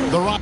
The Rock.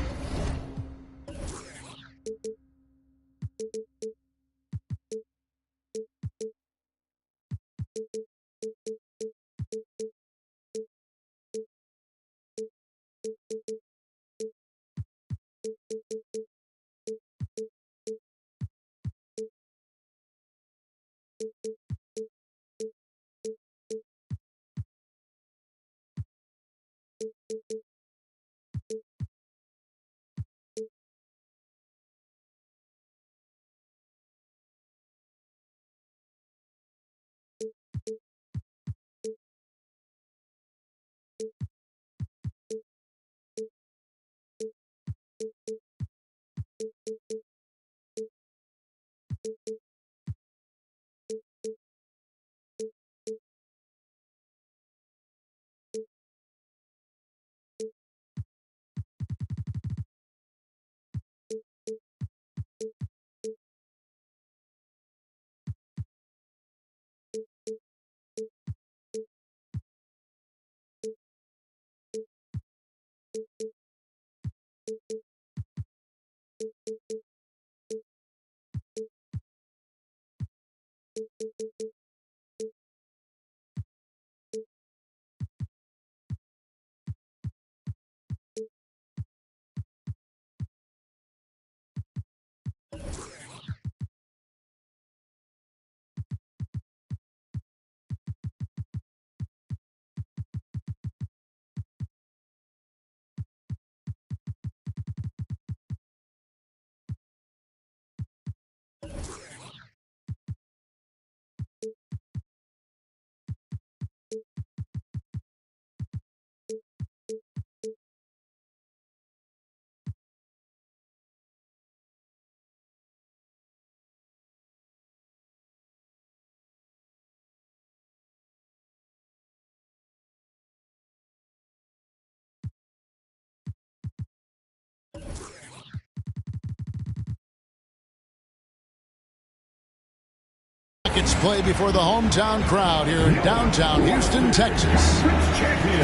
Rockets play before the hometown crowd here in downtown Houston, Texas.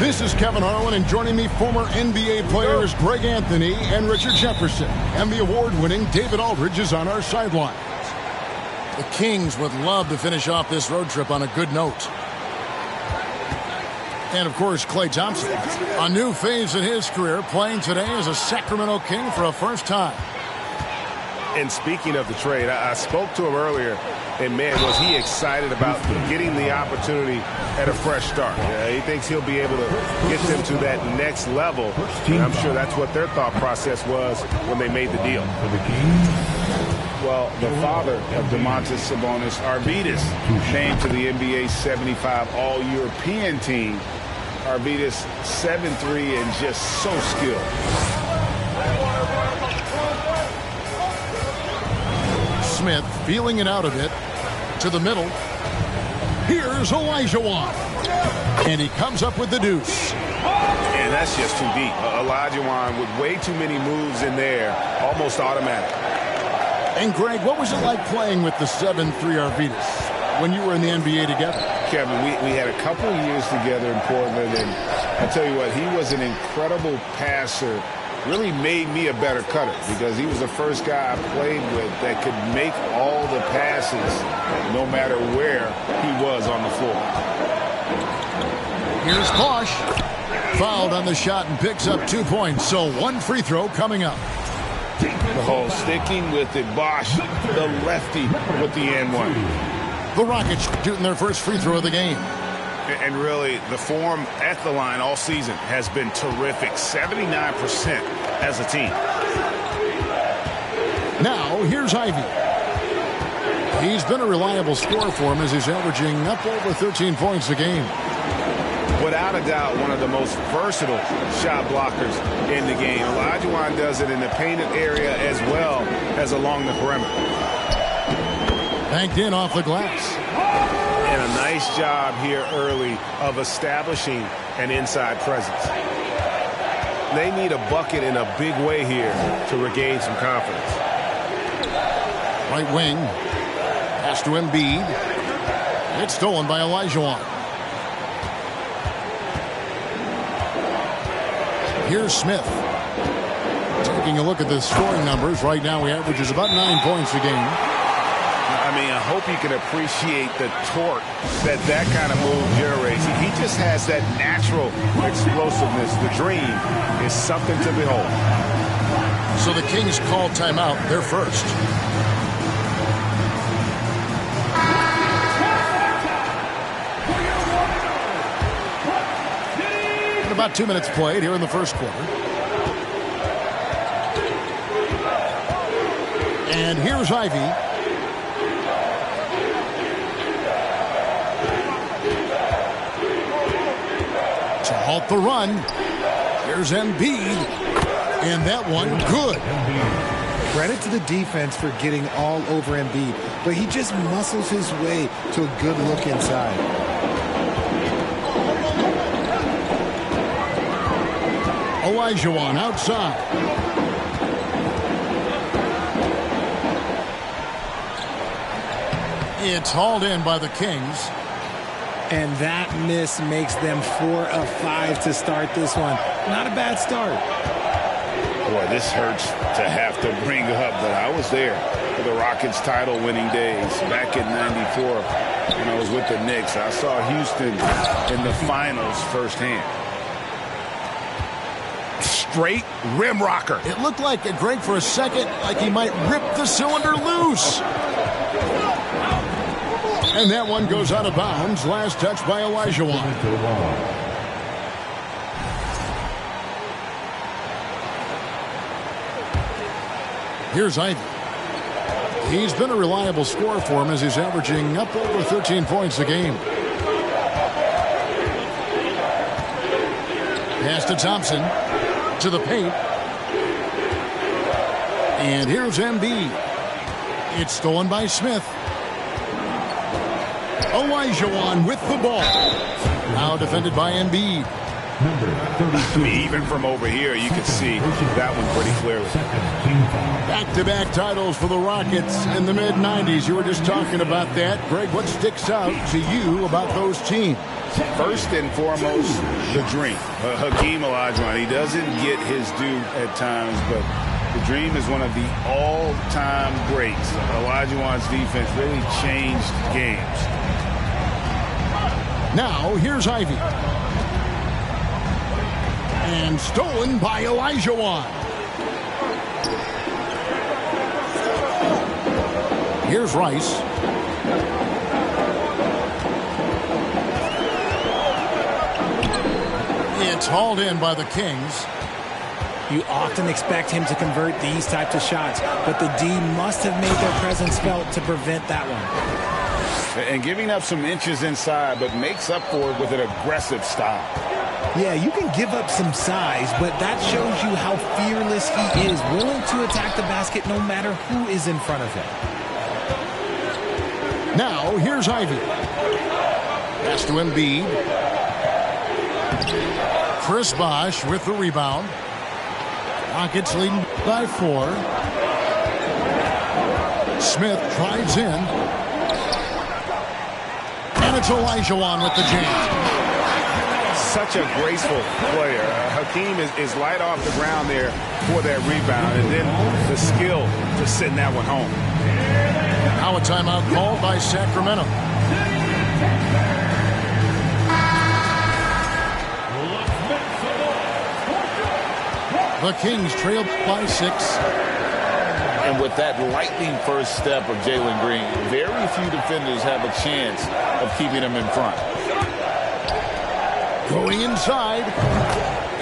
This is Kevin Harlan, and joining me, former NBA players Greg Anthony and Richard Jefferson. And the award-winning David Aldridge is on our sideline. The Kings would love to finish off this road trip on a good note. And, of course, Klay Thompson, a new phase in his career, playing today as a Sacramento King for a first time. And speaking of the trade, I spoke to him earlier, and, man, was he excited about getting the opportunity at a fresh start. He thinks he'll be able to get them to that next level, and I'm sure that's what their thought process was when they made the deal. Well, the father of Domantas Sabonis, Arvydas, named to the NBA 75 All-European team. Arvydas 7'3" and just so skilled. Smith feeling it out a bit to the middle. Here's Olajuwon, and he comes up with the deuce. And that's just too deep. Olajuwon with way too many moves in there, almost automatic. And Greg, what was it like playing with the 7'3" Arvydas when you were in the NBA together? Kevin, we had a couple of years together in Portland, and I tell you what, he was an incredible passer. Really made me a better cutter because he was the first guy I played with that could make all the passes no matter where he was on the floor. Here's Bosh. Fouled on the shot and picks up 2 points, so one free throw coming up. Oh, sticking with it, Bosh, the lefty with the N1. The Rockets shooting their first free throw of the game. And really, the form at the line all season has been terrific. 79% as a team. Now, here's Ivy. He's been a reliable scorer for him as he's averaging up over 13 points a game. Without a doubt, one of the most versatile shot blockers in the game. Olajuwon does it in the painted area as well as along the perimeter. Banked in off the glass. And a nice job here early of establishing an inside presence. They need a bucket in a big way here to regain some confidence. Right wing. Pass to Embiid. It's stolen by Olajuwon. Here's Smith. Taking a look at the scoring numbers, right now he averages about 9 points a game. I mean, I hope you can appreciate the torque that kind of move generates. He just has that natural explosiveness. The dream is something to behold. So the Kings call timeout. They're first. And about 2 minutes played here in the first quarter. And here's Ivy. To halt the run. Here's Embiid. And that one good. Credit to the defense for getting all over Embiid, but he just muscles his way to a good look inside. Olajuwon outside. It's hauled in by the Kings. And that miss makes them 4 of 5 to start this one. Not a bad start. Boy, this hurts to have to bring up, but I was there for the Rockets title-winning days back in '94 when I was with the Knicks. I saw Houston in the finals firsthand. Straight rim rocker. It looked like, Greg, for a second, like he might rip the cylinder loose. And that one goes out of bounds. Last touch by Olajuwon. Here's Ivy. He's been a reliable scorer for him as he's averaging up over 13 points a game. Pass to Thompson. To the paint. And here's Embiid. It's stolen by Smith. Olajuwon with the ball. Now defended by Embiid. I mean, even from over here, you can see that one pretty clearly. Back-to-back titles for the Rockets in the mid-'90s. You were just talking about that. Greg, what sticks out to you about those teams? First and foremost, the dream. Hakeem Olajuwon, he doesn't get his due at times, but the dream is one of the all-time greats. Olajuwon's defense really changed games. Now, here's Ivy. And stolen by Olajuwon. Here's Rice. It's hauled in by the Kings. You often expect him to convert these types of shots, but the D must have made their presence felt to prevent that one. And giving up some inches inside, but makes up for it with an aggressive style. Yeah, you can give up some size, but that shows you how fearless he is, willing to attack the basket no matter who is in front of him. Now, here's Ivy. Pass to Embiid. Chris Bosh with the rebound. Rockets leading by 4. Smith drives in. And it's Olajuwon with the jam. Such a graceful player. Hakeem is light off the ground there for that rebound, and then the skill to send that one home. Now a timeout called by Sacramento. The Kings trail by 6. And with that lightning first step of Jalen Green, very few defenders have a chance of keeping him in front. Going inside.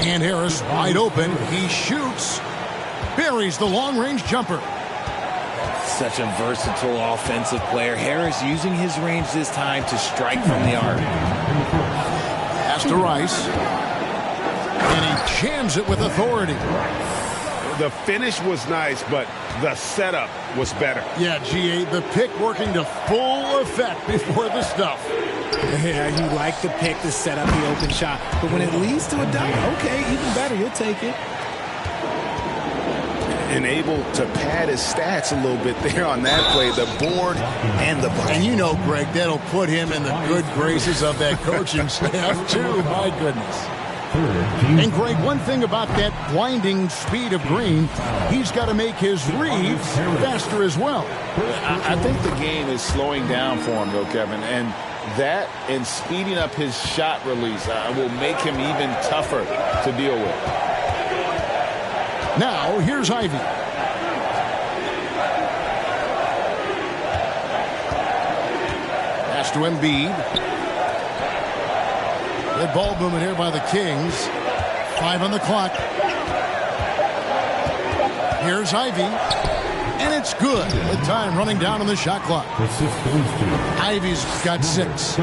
And Harris wide open. He shoots. Buries the long-range jumper. Such a versatile offensive player. Harris using his range this time to strike from the arc. Pass to Rice. And he jams it with authority. The finish was nice, but the setup was better. Yeah, GA, the pick working to full effect before the stuff. Yeah, you like the pick to set up the open shot. But when it leads to a dunk, okay, even better, you'll take it. And able to pad his stats a little bit there on that play, the board and the bucket. And you know, Greg, that'll put him in the good graces of that coaching staff, too. My goodness. And Greg, one thing about that blinding speed of Green, he's got to make his reads faster as well. I think the game is slowing down for him, though, Kevin. And that and speeding up his shot release will make him even tougher to deal with. Now, here's Ivy. Pass to Embiid. Good ball movement here by the Kings. 5 on the clock. Here's Ivy. And it's good with time running down on the shot clock. Ivy's got 6.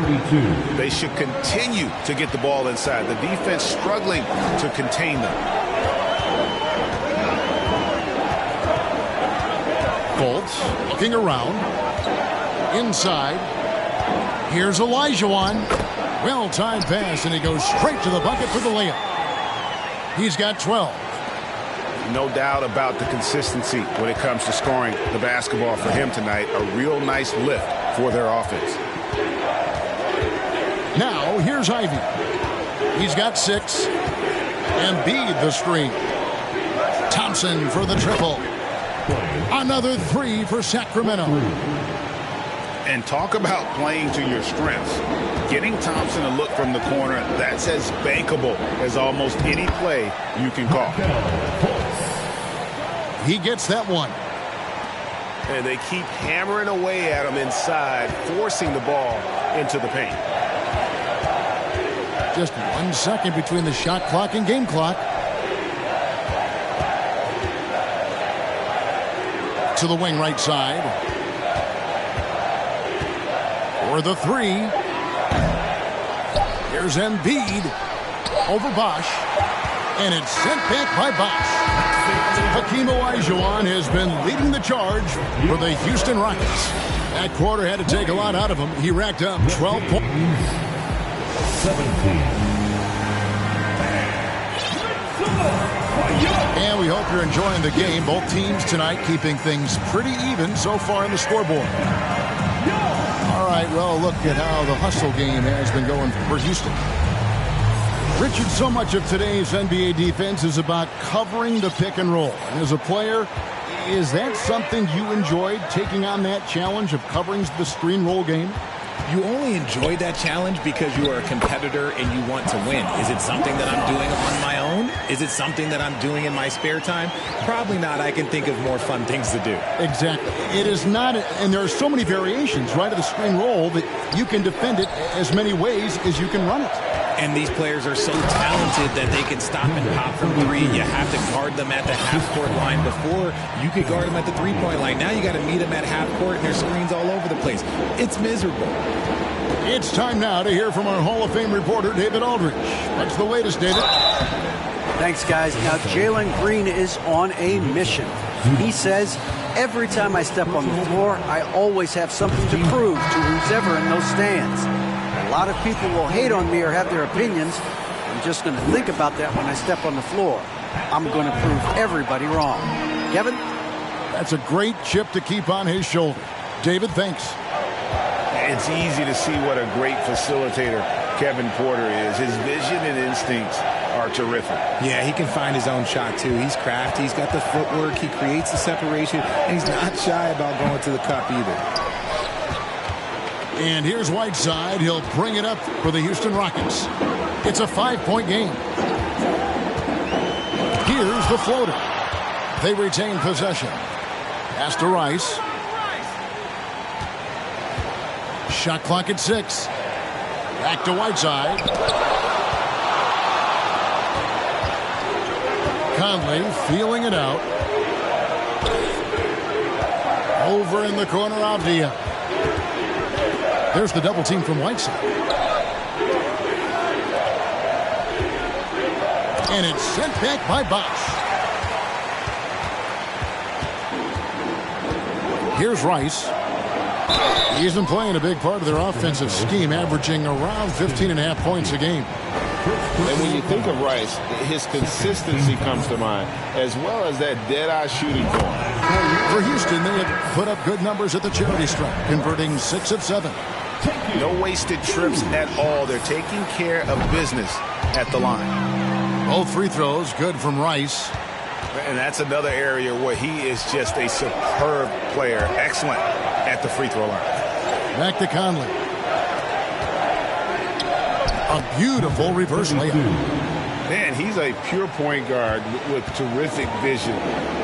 They should continue to get the ball inside. The defense struggling to contain them. Colts looking around. Inside. Here's Olajuwon. Well-timed pass, and he goes straight to the bucket for the layup. He's got 12. No doubt about the consistency when it comes to scoring the basketball for him tonight. A real nice lift for their offense. Now, here's Ivy. He's got 6. Embiid the screen. Thompson for the triple. Another 3 for Sacramento. And talk about playing to your strengths. Getting Thompson a look from the corner, that's as bankable as almost any play you can call. He gets that one. And they keep hammering away at him inside, forcing the ball into the paint. Just 1 second between the shot clock and game clock. To the wing right side. For the 3. Here's Embiid over Bosch. And it's sent back by Bosch. Hakeem Olajuwon has been leading the charge for the Houston Rockets. That quarter had to take a lot out of him. He racked up 12 points. 17. And we hope you're enjoying the game. Both teams tonight keeping things pretty even so far in the scoreboard. All right, well, look at how the hustle game has been going for Houston. Richard, so much of today's NBA defense is about covering the pick and roll. And as a player, is that something you enjoyed, taking on that challenge of covering the screen roll game? You only enjoy that challenge because you are a competitor and you want to win. Is it something that I'm doing on my own? Is it something that I'm doing in my spare time? Probably not. I can think of more fun things to do. Exactly. It is not, and there are so many variations, right, of the screen roll that you can defend it as many ways as you can run it. And these players are so talented that they can stop and pop from 3. You have to guard them at the half-court line. Before, you could guard them at the 3-point line. Now you got to meet them at half-court, and there's screens all over the place. It's miserable. It's time now to hear from our Hall of Fame reporter, David Aldridge. What's the latest, David? Thanks, guys. Now, Jalen Green is on a mission. He says, every time I step on the floor, I always have something to prove to who's ever in those stands. A lot of people will hate on me or have their opinions. I'm just going to think about that when I step on the floor. I'm going to prove everybody wrong. Kevin? That's a great chip to keep on his shoulder. David, thanks. It's easy to see what a great facilitator Kevin Porter is. His vision and instincts are terrific. Yeah, he can find his own shot, too. He's crafty. He's got the footwork. He creates the separation. And he's not shy about going to the cup either. And here's Whiteside. He'll bring it up for the Houston Rockets. It's a 5-point game. Here's the floater. They retain possession. Pass to Rice. Shot clock at 6. Back to Whiteside. Conley feeling it out. Over in the corner, Avdia. There's the double team from Whiteside. And it's sent back by Bosch. Here's Rice. He isn't playing a big part of their offensive scheme, averaging around 15.5 points a game. And when you think of Rice, his consistency comes to mind, as well as that dead-eye shooting form. For Houston, they have put up good numbers at the charity stripe, converting 6 of 7. No wasted trips at all. They're taking care of business at the line. Both free throws good from Rice. And that's another area where he is just a superb player. Excellent at the free throw line. Back to Conley. A beautiful reverse layup. Man, he's a pure point guard with terrific vision.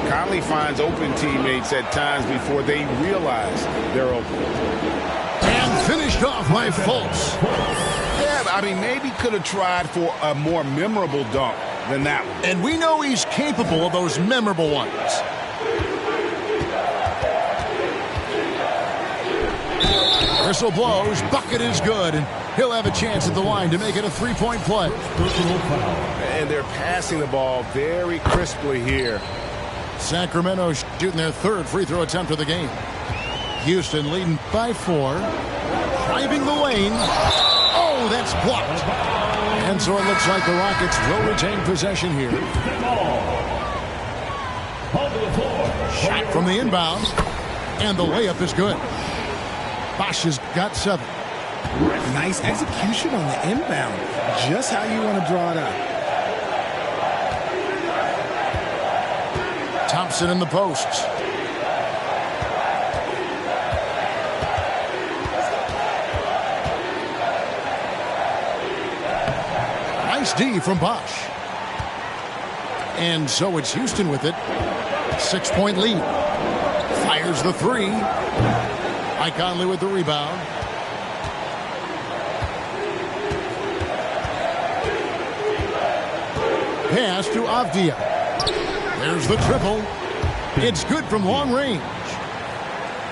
Conley finds open teammates at times before they realize they're open. And finished off by Fultz. Yeah, I mean, maybe could have tried for a more memorable dunk than that one. And we know he's capable of those memorable ones. Whistle blows, bucket is good, and he'll have a chance at the line to make it a three-point play. And they're passing the ball very crisply here. Sacramento shooting their third free throw attempt of the game. Houston leading by 4. Driving the lane. Oh, that's blocked. And so it looks like the Rockets will retain possession here. Shot from the inbound. And the layup is good. Bosch has got 7. Nice execution on the inbound. Just how you want to draw it up. Thompson in the posts. Nice D from Bosch. And so it's Houston with it. 6-point lead. Fires the 3. Mike Conley with the rebound. Pass to Avdia. There's the triple. It's good from long range.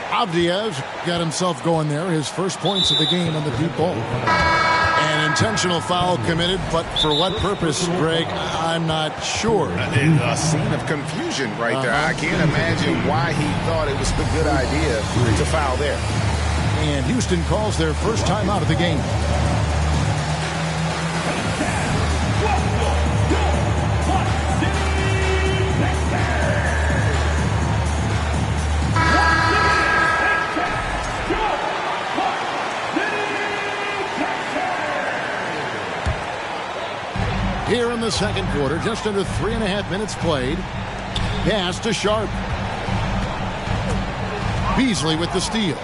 Avdia's got himself going there. His first points of the game on the deep ball. An intentional foul committed, but for what purpose, Greg, I'm not sure. A scene of confusion right there. I can't imagine why he thought it was a good idea to foul there. And Houston calls their first time out of the game. Here in the second quarter, just under 3.5 minutes played. Pass to Sharp. Beasley with the steal.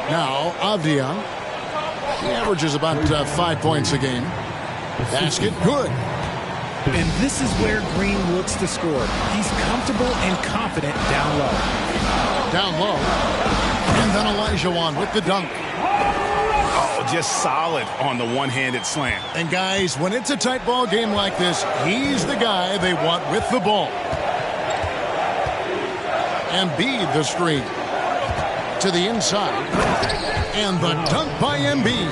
Now Avdia. He averages about 5 points a game. Basket good. And this is where Green looks to score. He's comfortable and confident down low. Down low. And then Olajuwon with the dunk. Just solid on the one-handed slam. And guys, when it's a tight ball game like this, he's the guy they want with the ball. Embiid the screen to the inside. And the dunk by Embiid.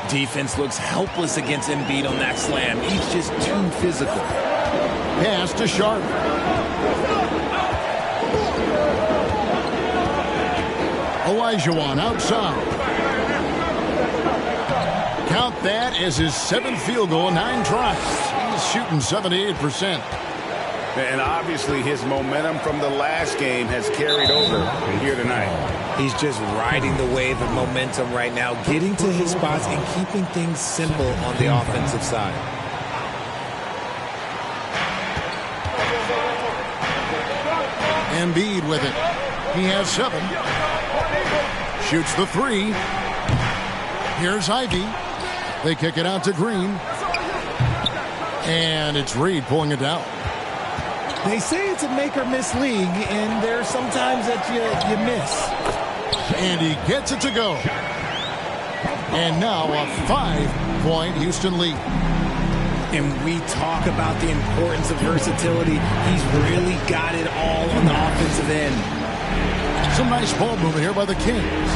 Defense looks helpless against Embiid on that slam. He's just too physical. Pass to Sharp. Olajuwon outside. Count that as his 7th field goal, 9 tries. He's shooting 78%. And obviously his momentum from the last game has carried over here tonight. He's just riding the wave of momentum right now, getting to his spots and keeping things simple on the offensive side. Embiid with it. He has 7. Shoots the 3. Here's Ivy. They kick it out to Green. And it's Reed pulling it down. They say it's a make-or-miss league, and there's sometimes that you miss. And he gets it to go. And now a 5-point Houston lead. And we talk about the importance of versatility. He's really got it all on the offensive end. Some nice ball movement here by the Kings.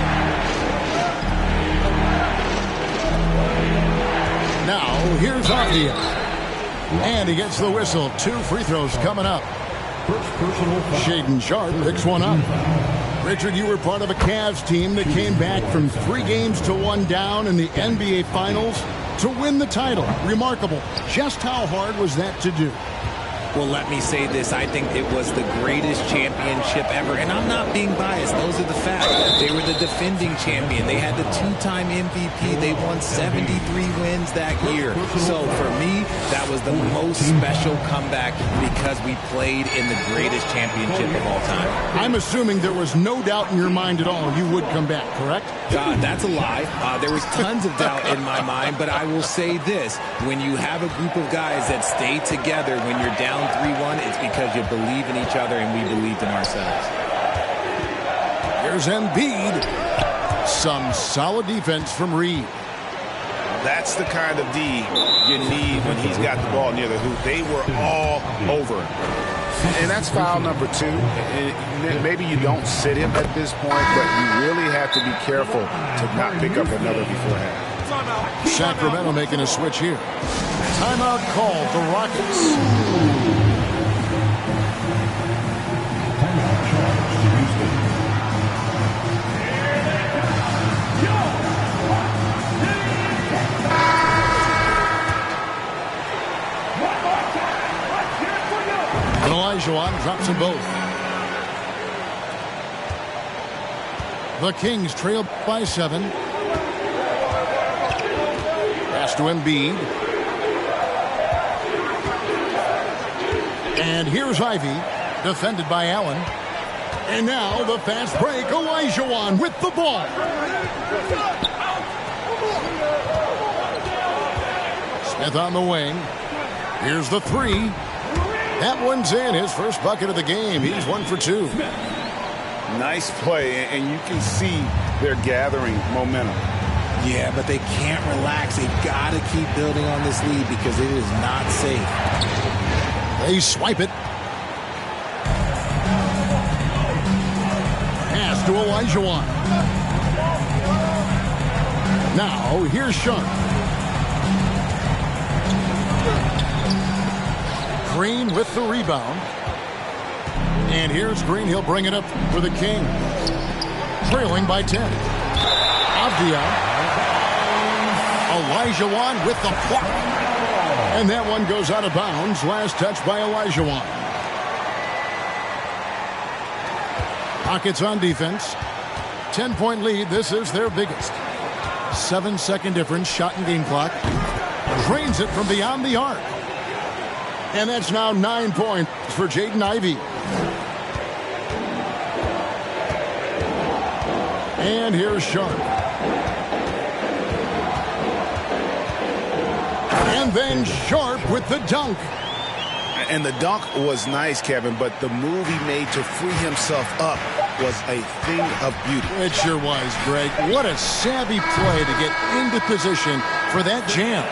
Now, here's Avdia. And he gets the whistle. 2 free throws coming up. Shaedon Sharp picks one up. Richard, you were part of a Cavs team that came back from 3 games to 1 down in the NBA Finals to win the title. Remarkable. Just how hard was that to do? Well, let me say this. I think it was the greatest championship ever. And I'm not being biased. Those are the facts. They were the defending champion. They had the two-time MVP. They won 73 wins that year. So for me, that was the most special comeback because we played in the greatest championship of all time. I'm assuming there was no doubt in your mind at all you would come back, correct? That's a lie. There was tons of doubt in my mind, but I will say this. When you have a group of guys that stay together when you're down 3-1, it's because you believe in each other and we believed in ourselves. Here's Embiid. Some solid defense from Reed. That's the kind of D you need when he's got the ball near the hoop. They were all over him. And that's foul number 2. Maybe you don't sit him at this point, but you really have to be careful to not pick up another beforehand. Sacramento making a switch here. Timeout called the Rockets. Olajuwon drops them both. The Kings trail by 7. Pass to Embiid. And here's Ivy, defended by Allen. And now the fast break. Olajuwon with the ball. Smith on the wing. Here's the 3. That one's in. His first bucket of the game. He's 1 for 2. Nice play, and you can see they're gathering momentum. Yeah, but they can't relax. They've got to keep building on this lead because it is not safe. They swipe it. Pass to Olajuwon. Now, here's Sharp. Green with the rebound. And here's Green. He'll bring it up for the Kings. Trailing by 10. Avdia. Olajuwon with the block. And that one goes out of bounds. Last touch by Olajuwon. Rockets on defense. 10-point lead. This is their biggest. 7-second difference. Shot and game clock. Drains it from beyond the arc. And that's now 9 points for Jaden Ivey. And here's Sharp. And then Sharp with the dunk. And the dunk was nice, Kevin, but the move he made to free himself up was a thing of beauty. It sure was, Greg. What a savvy play to get into position for that jam.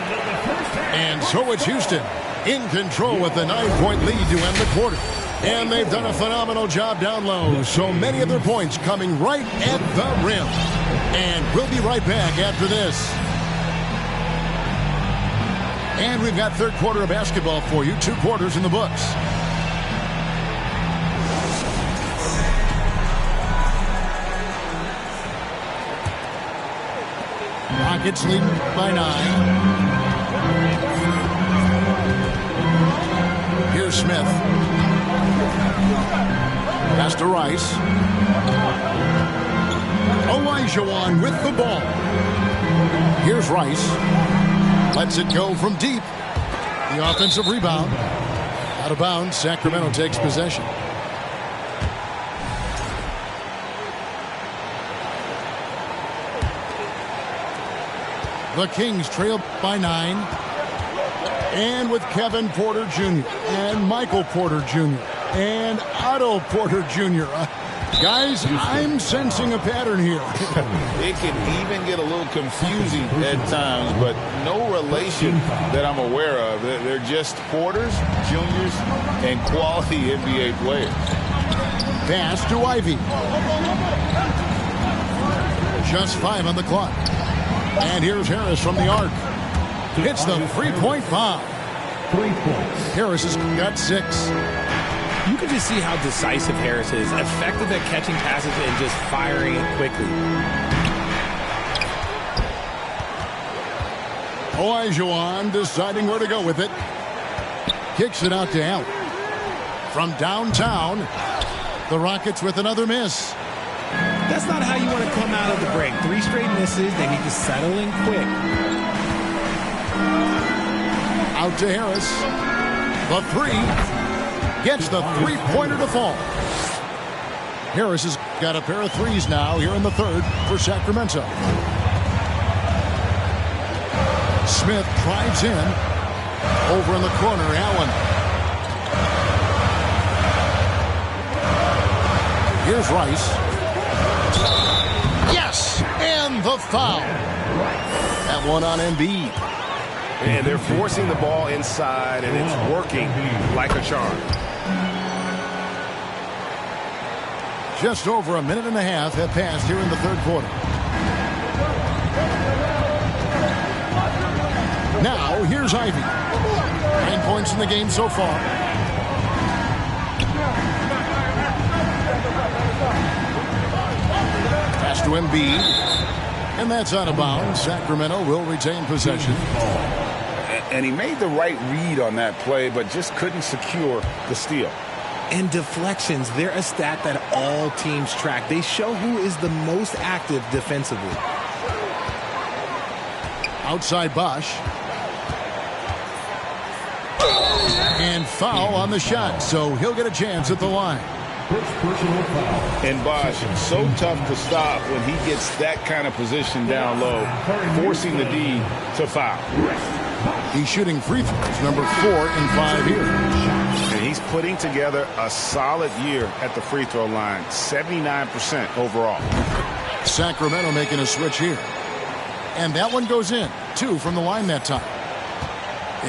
And so it's Houston in control with the 9-point lead to end the quarter. And they've done a phenomenal job down low. So many of their points coming right at the rim. And we'll be right back after this. And we've got third quarter of basketball for you. 2 quarters in the books. Rockets leading by 9. Here's Smith. Pass to Rice. Olajuwon with the ball. Here's Rice. Lets it go from deep. The offensive rebound. Out of bounds. Sacramento takes possession. The Kings trail by 9. And with Kevin Porter Jr. and Michael Porter Jr. and Otto Porter Jr. Guys, I'm sensing a pattern here. It can even get a little confusing at times, but no relation that I'm aware of. They're just Porters, Juniors, and quality NBA players. Pass to Ivy. Just 5 on the clock. And here's Harris from the arc. Hits the 3-point bomb. 3 points. Harris has got 6. You can just see how decisive Harris is. Effective at catching passes and just firing it quickly. Olajuwon deciding where to go with it. Kicks it out to Allen. From downtown, the Rockets with another miss. That's not how you want to come out of the break. 3 straight misses. They need to settle in quick. Out to Harris. The 3. Gets the three-pointer to fall. Harris has got a pair of threes now here in the third for Sacramento. Smith drives in. Over in the corner, Allen. Here's Rice. Yes! And the foul. That one on Embiid. And they're forcing the ball inside, and it's working like a charm. Just over a minute and a half have passed here in the third quarter. Now, here's Ivy. 9 points in the game so far. Pass to Embiid. And that's out of bounds. Sacramento will retain possession. And he made the right read on that play, but just couldn't secure the steal. And deflections, they're a stat that all teams track. They show who is the most active defensively. Outside Bosch. And foul on the shot, so he'll get a chance at the line. And Bosch, so tough to stop when he gets that kind of position down low, forcing the D to foul. He's shooting free throws, number 4 in 5 here. And he's putting together a solid year at the free throw line, 79% overall. Sacramento making a switch here. And that one goes in. 2 from the line that time.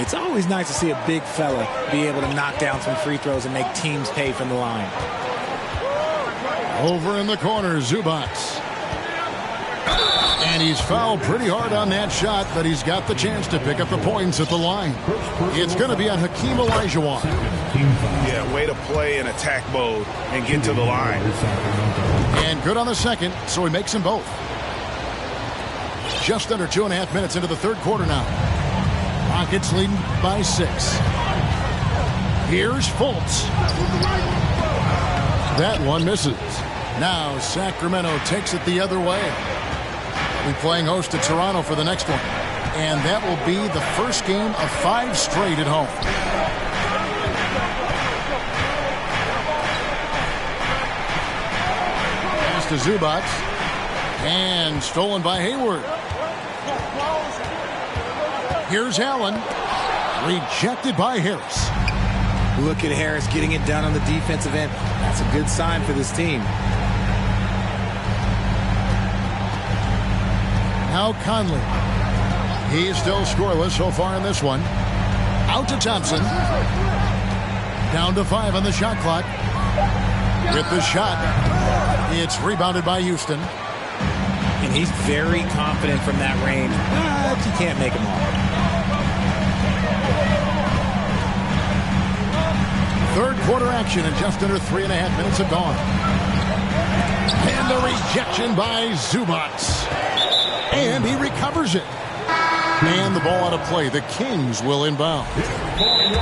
It's always nice to see a big fella be able to knock down some free throws and make teams pay from the line. Over in the corner, Zubac. And he's fouled pretty hard on that shot, but he's got the chance to pick up the points at the line. It's going to be on Hakeem Olajuwon. Yeah, way to play in attack mode and get to the line. And good on the second, so he makes them both. Just under 2.5 minutes into the third quarter now. Rockets leading by 6. Here's Fultz. That one misses. Now Sacramento takes it the other way. We'll be playing host to Toronto for the next one. And that will be the first game of 5 straight at home. Pass to Zubac. And stolen by Hayward. Here's Allen. Rejected by Harris. Look at Harris getting it done on the defensive end. That's a good sign for this team. Now Conley. He's still scoreless so far in this one. Out to Thompson. Down to 5 on the shot clock. With the shot. It's rebounded by Houston. And he's very confident from that range, but you can't make him all. Third quarter action in just under 3.5 minutes have gone. And the rejection by Zubac. And he recovers it. And the ball out of play. The Kings will inbound.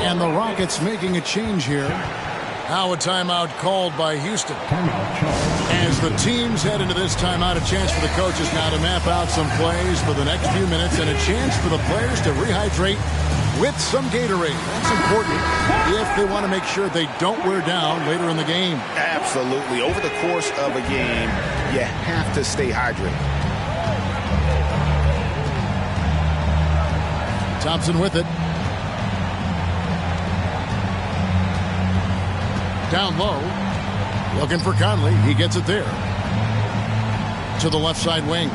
And the Rockets making a change here. Now a timeout called by Houston. As the teams head into this timeout, a chance for the coaches now to map out some plays for the next few minutes and a chance for the players to rehydrate with some Gatorade. That's important if they want to make sure they don't wear down later in the game. Absolutely. Over the course of a game, you have to stay hydrated. Thompson with it. Down low. Looking for Conley. He gets it there. To the left side wing.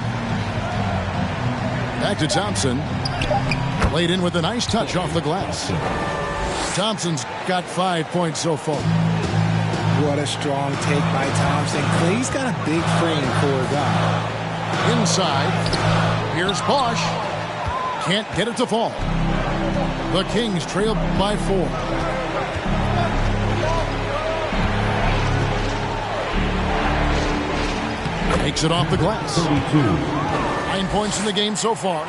Back to Thompson. Laid in with a nice touch off the glass. Thompson's got 5 points so far. What a strong take by Thompson. Clay's got a big frame for a guy. Inside. Here's Bosch. Can't get it to fall. The Kings trail by 4. Takes it off the glass. 9 points in the game so far.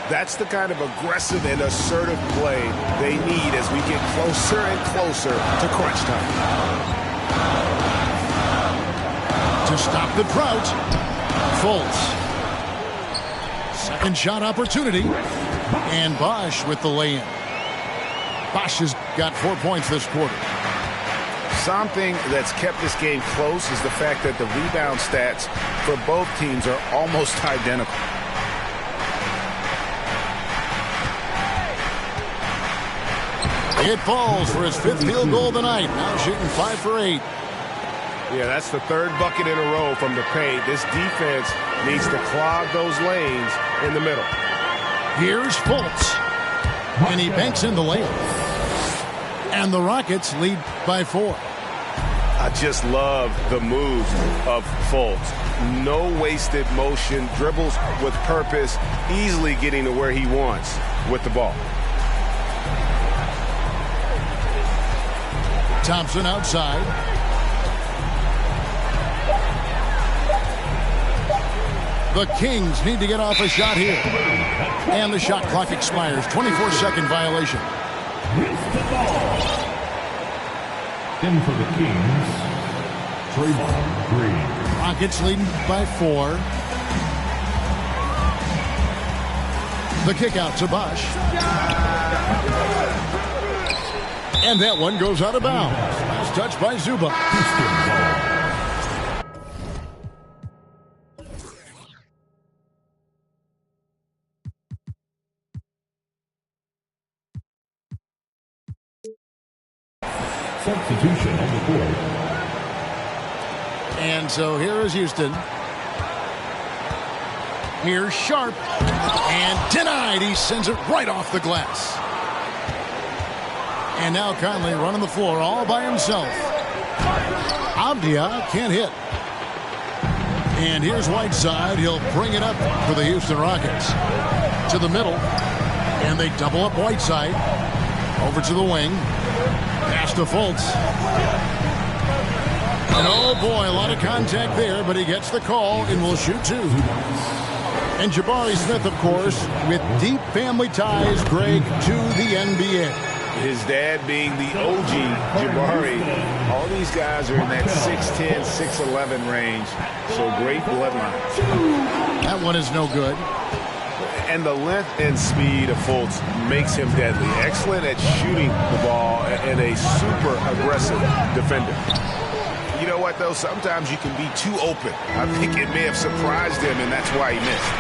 That's the kind of aggressive and assertive play they need as we get closer and closer to crunch time. To stop the drought, Fultz. Second shot opportunity. And Bosch with the lay-in. Bosch has got 4 points this quarter. Something that's kept this game close is the fact that the rebound stats for both teams are almost identical. It falls for his 5th field goal of the night. Now shooting 5 for 8. Yeah, that's the 3rd bucket in a row from the paint. This defense needs to clog those lanes in the middle. Here's Fultz. And he banks in the layup. And the Rockets lead by 4. I just love the moves of Fultz. No wasted motion, dribbles with purpose, easily getting to where he wants with the ball. Thompson outside. The Kings need to get off a shot here. And the shot clock expires. 24-second violation. In for the Kings, Draymond Green. Rockets leading by 4. The kick out to Bosch. And that one goes out of bounds. Last touch by Zubac. Substitution on the board. And so here is Houston. Here's Sharp. And denied. He sends it right off the glass. And now Conley running the floor all by himself. Avdia can't hit. And here's Whiteside. He'll bring it up for the Houston Rockets. To the middle. And they double up Whiteside. Over to the wing. Pass to Fultz. And oh boy, a lot of contact there, but he gets the call and will shoot 2. And Jabari Smith, of course, with deep family ties, Greg, to the NBA. His dad being the OG Jabari. All these guys are in that 6'10", 6'11" range. So great bloodline. That one is no good. And the length and speed of Fultz makes him deadly. Excellent at shooting the ball and a super aggressive defender. You know what, though? Sometimes you can be too open. I think it may have surprised him, and that's why he missed.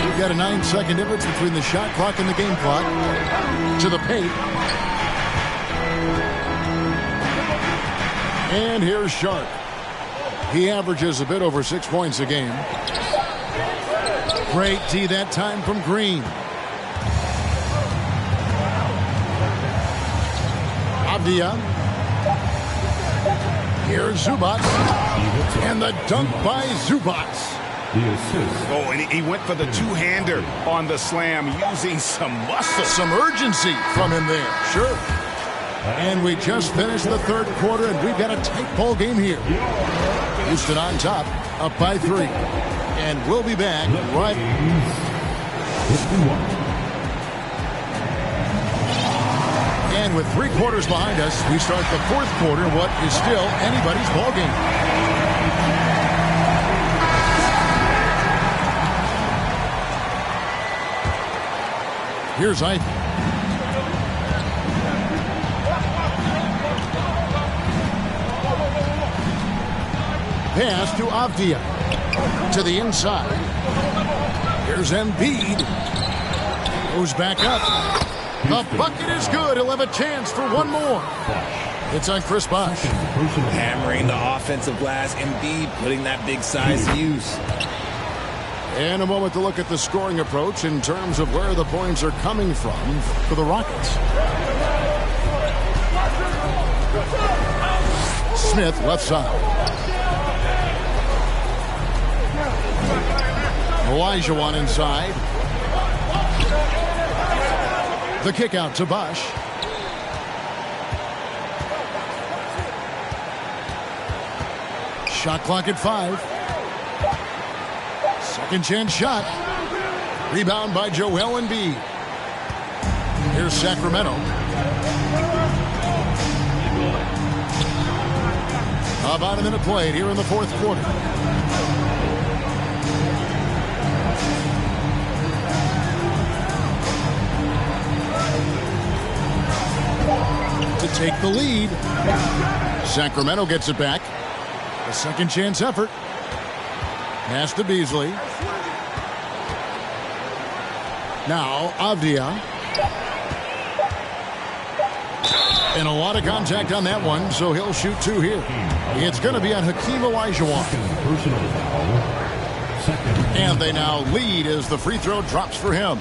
We've got a 9-second difference between the shot clock and the game clock. To the paint. And here's Sharp. He averages a bit over 6 points a game. Great D that time from Green. Avdia. Here's Zubac. And the dunk by Zubac. The assist. Oh, and he went for the two-hander on the slam using some muscle. Some urgency from him there. Sure. And we just finished the 3rd quarter, and we've got a tight ball game here. Houston on top, up by 3. And we'll be back right. And with 3 quarters behind us, we start the 4th quarter, what is still anybody's ball game. Here's Ivey. Pass to Avdia. To the inside. Here's Embiid. Goes back up. The bucket is good. He'll have a chance for one more. It's on Chris Bosh. Hammering the offensive glass. Embiid putting that big size to use. And a moment to look at the scoring approach in terms of where the points are coming from for the Rockets. Smith, left side. Olajuwon inside. The kick out to Bosh. Shot clock at 5. Second chance shot. Rebound by Joel Embiid. Here's Sacramento. About a minute played here in the fourth quarter. To take the lead. Sacramento gets it back. A second chance effort. Pass to Beasley. Now Avdia. And a lot of contact on that one, so he'll shoot 2 here. It's going to be on Hakeem Olajuwon. And they now lead as the free throw drops for him.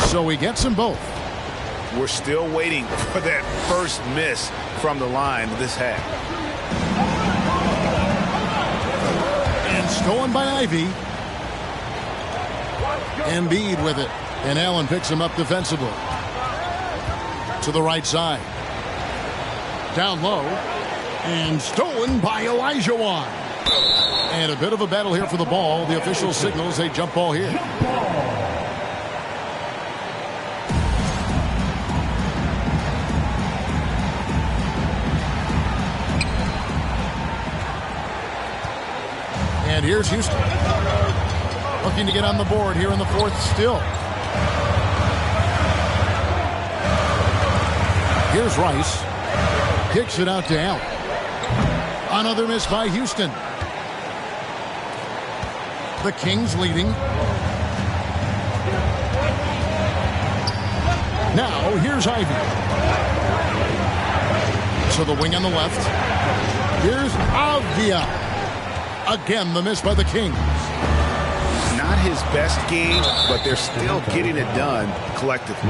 So he gets them both. We're still waiting for that first miss from the line this half. And stolen by Ivy. Embiid with it. And Allen picks him up defensively. To the right side. Down low. And stolen by Olajuwon. And a bit of a battle here for the ball. The official signals a jump ball here. And here's Houston. Looking to get on the board here in the fourth still. Here's Rice. Kicks it out to Allen. Another miss by Houston. The Kings leading. Now here's Ivy. To the wing on the left. Here's Avdia. Again, the miss by the Kings. Not his best game, but they're still getting it done collectively.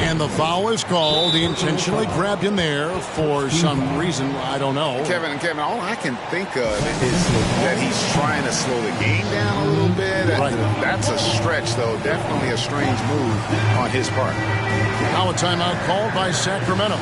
And the foul is called. He intentionally grabbed him there for some reason. I don't know. Kevin, all I can think of is that he's trying to slow the game down a little bit. Right. That's a stretch, though. Definitely a strange move on his part. Now a timeout called by Sacramento.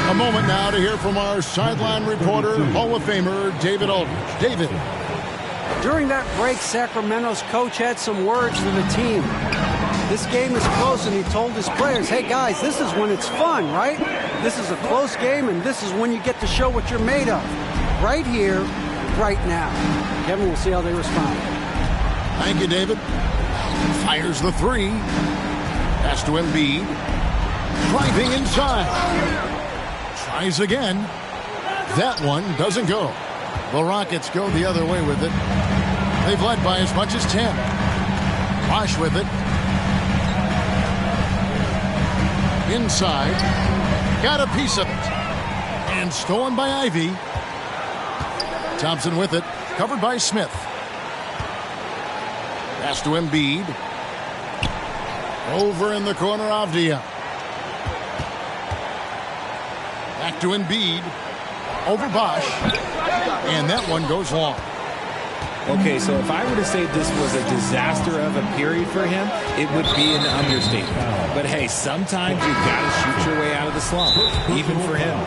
A moment now to hear from our sideline reporter, Hall of Famer David Aldridge. David. During that break, Sacramento's coach had some words for the team. This game is close, and he told his players, hey, guys, this is when it's fun, right? This is a close game, and this is when you get to show what you're made of. Right here, right now. Kevin, we'll see how they respond. Thank you, David. Fires the three. Pass to Embiid. Driving inside. Tries again. That one doesn't go. The Rockets go the other way with it. They've led by as much as 10. Bosh with it. Inside. Got a piece of it. And stolen by Ivy. Thompson with it. Covered by Smith. Pass to Embiid. Over in the corner, Avdia. Back to Embiid. Over Bosh. And that one goes long. Okay, so if I were to say this was a disaster of a period for him, it would be an understatement. But hey, sometimes you've got to shoot your way out of the slump, even for him.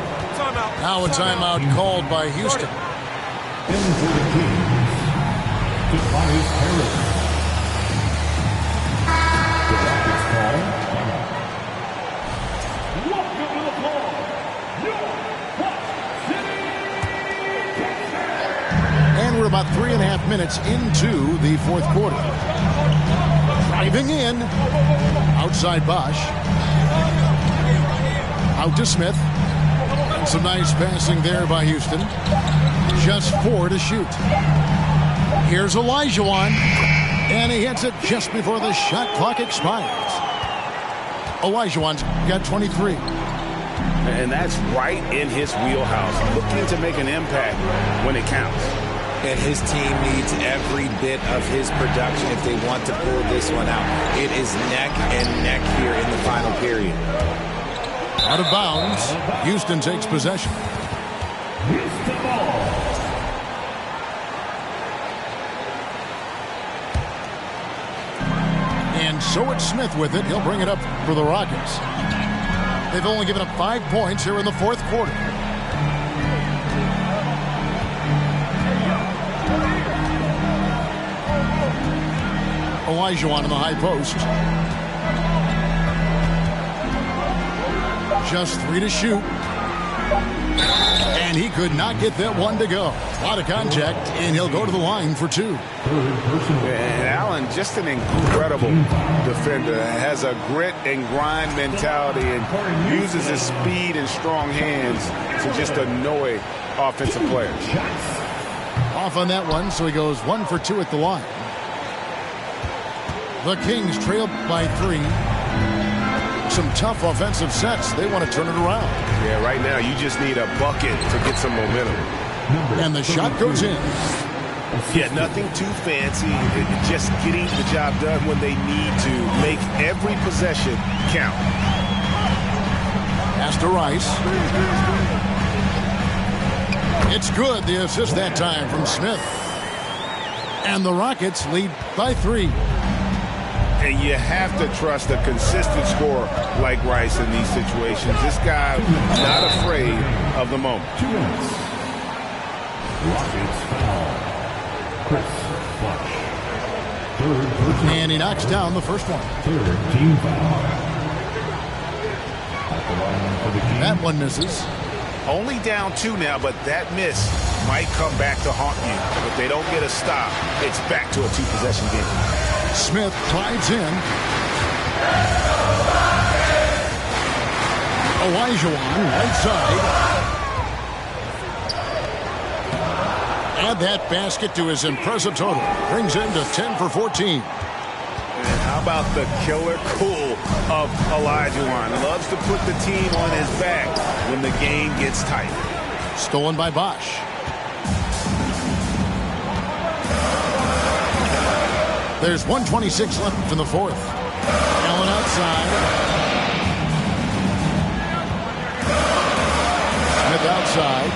Now a timeout called by Houston. In for the Kings, Tobias Harris. The Rockets call timeout. Welcome to the call, your Rock City. And we're about 3.5 minutes into the fourth quarter. Driving in. Outside Bosh. Out to Smith. Some nice passing there by Houston. Just 4 to shoot. Here's Olajuwon. And he hits it just before the shot clock expires. Olajuwon's got 23. And that's right in his wheelhouse. Looking to make an impact when it counts. And his team needs every bit of his production if they want to pull this one out. It is neck and neck here in the final period. Out of bounds. Houston takes possession. And so it's Smith with it. He'll bring it up for the Rockets. They've only given up 5 points here in the fourth quarter. Olajuwon in the high post. Just 3 to shoot. And he could not get that one to go. A lot of contact, and he'll go to the line for 2. And Allen, just an incredible defender. Has a grit and grind mentality and uses his speed and strong hands to just annoy offensive players. Off on that one, so he goes 1 for 2 at the line. The Kings trail by 3. Some tough offensive sets. They want to turn it around. Yeah, right now you just need a bucket to get some momentum. And the shot goes in. Yeah, nothing too fancy. Just getting the job done when they need to. Make every possession count. Pass to Rice. It's good. The assist that time from Smith. And the Rockets lead by 3. And you have to trust a consistent scorer like Rice in these situations. This guy not afraid of the moment. 2 minutes. Rockets foul. Chris Bosh. Third personal. And he knocks down the first one. Third team foul. At the line for the Kings. That one misses. Only down 2 now, but that miss might come back to haunt you. If they don't get a stop, it's back to a 2-possession game. Smith drives in. Olajuwon, right side. Add that basket to his impressive total. Brings him to 10 for 14. And how about the killer cool of Olajuwon? Loves to put the team on his back when the game gets tight. Stolen by Bosh. There's 1:26 left in the fourth. Allen outside. Smith outside.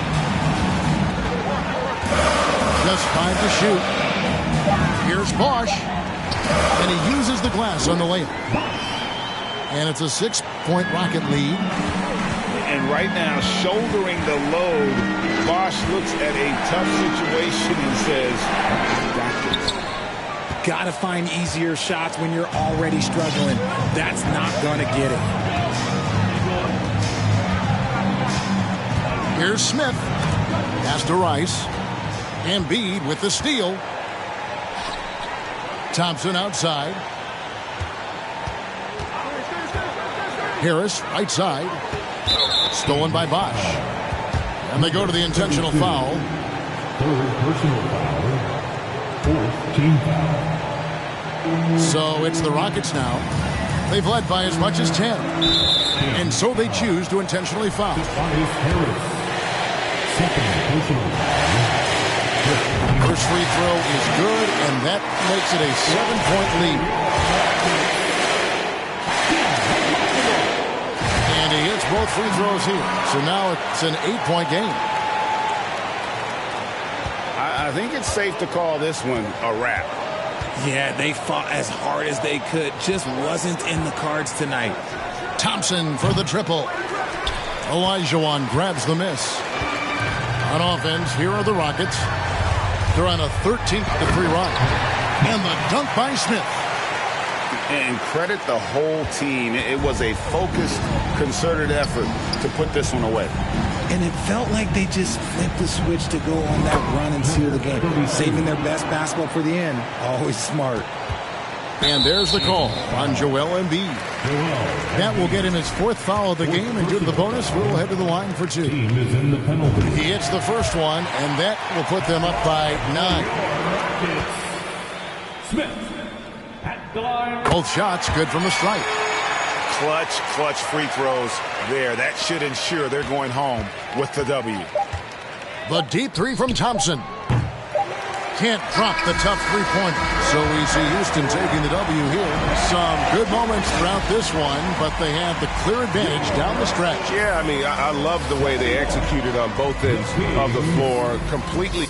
Just 5 to shoot. Here's Bosh. And he uses the glass on the layup. And it's a 6-point Rocket lead. And right now, shouldering the load, Bosh looks at a tough situation and says, "Got this." Got to find easier shots when you're already struggling. That's not going to get it. Here's Smith. Pass to Rice. Embiid with the steal. Thompson outside. Harris right side. Stolen by Bosh. And they go to the intentional foul. Third personal foul. Fourth team foul. So it's the Rockets now. They've led by as much as 10. And so they choose to intentionally foul. Harris. Second personal foul. First free throw is good, and that makes it a 7-point lead. And he hits both free throws here. So now it's an 8-point game. I think it's safe to call this one a wrap. Yeah, they fought as hard as they could. Just wasn't in the cards tonight. Thompson for the triple. Olajuwon grabs the miss. On offense, here are the Rockets. They're on a 13-3 run. And the dunk by Smith. And credit the whole team. It was a focused, concerted effort to put this one away. And it felt like they just flipped the switch to go on that run and seal the game. Saving their best basketball for the end. Always smart. And there's the call on Joel Embiid. That will get him his 4th foul of the game, and due to the bonus, we'll head to the line for 2. Team is in the penalty. He hits the first one, and that will put them up by 9. Smith at the line. Both shots good from the stripe. Clutch free throws there. That should ensure they're going home with the W. The deep 3 from Thompson. Can't drop the tough three-pointer. So we see Houston taking the W here. Some good moments throughout this one, but they have the clear advantage down the stretch. Yeah, I mean, I love the way they executed on both ends of the floor. Completely